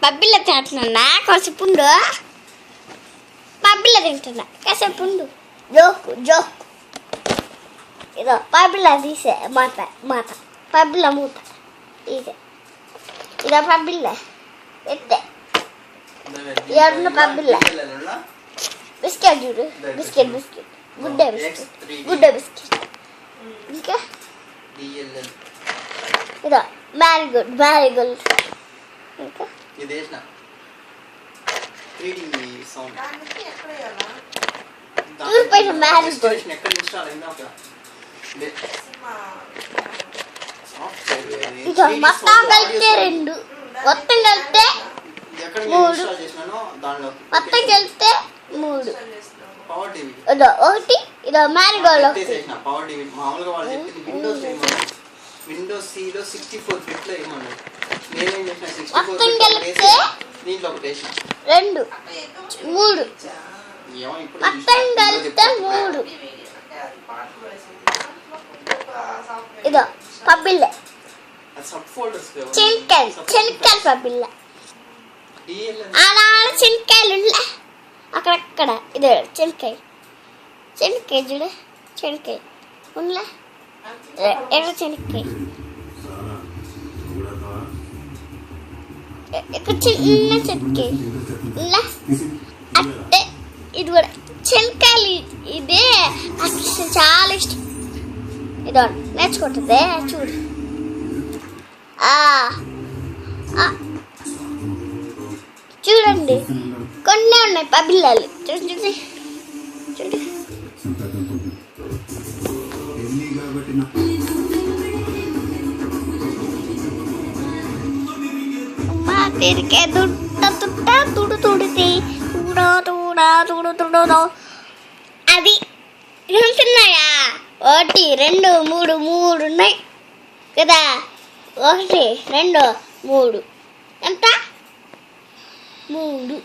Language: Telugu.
పబ్బిల్ల తింటున్నా కాసేపు ఉండు. పబ్బిల్ల తింటున్నా కాసేపు ఉండు. జోక్ ఇదో పబ్బిల్ల తీసే మాట పబ్బిల్ల మూత తీసే ఇదో పబ్బిల్ల ఎత్తే ఎవరున్న పబ్బిల్ల బిస్కెట్ చూడు బిస్కెట్ గుడ్డ బిస్కెట్ ఇంకా ఇదో మ్యారీగోల్డ్ ఇంకా పైన మ్యారీగోల్డ్ ఇక మొత్తం కలిపితే 2 మొత్తం కలిపితే 3 మొత్తం కలిపితే 3 ఇదో ఒకటి ఇదో మ్యారీగోల్డ్ ఒకటి మామూలుగా వాళ్ళు చెప్పింది విండోస్ సిలో 64 బిట్లో ఏమన్నా నేనేం చేసిన 64 కలిపితే దీంట్లో ఒకటి వేసిన 2 3 మొత్తం కలిపితే 3 ఇదో పబ్బిల్ల చెనిక్కాయలు పబ్బిల్ల అలా చెనిక్కాయలు ఉండలే అక్కడక్కడ ఇదో చెనిక్కాయ చూడు చెనిక్కాయ ఉండలే ఎర్ర చెనిక్కాయ ఇక్కడ చిన్న చెనిక్కాయ ఉండలే అంటే ఇది కూడా చెనిక్కాయలు ఇదే అసలు చాలా ఇష్టం. ఇదో నేర్చుకుంటుందే చూడు. చూడండి కొన్ని ఉన్నాయి పబ్బిల్లలు చూడండి మా తిరిగే తుడితే అది ఉన్నాయా 1 2 3 ఉన్నాయి కదా 1 2 3 ఎంత 3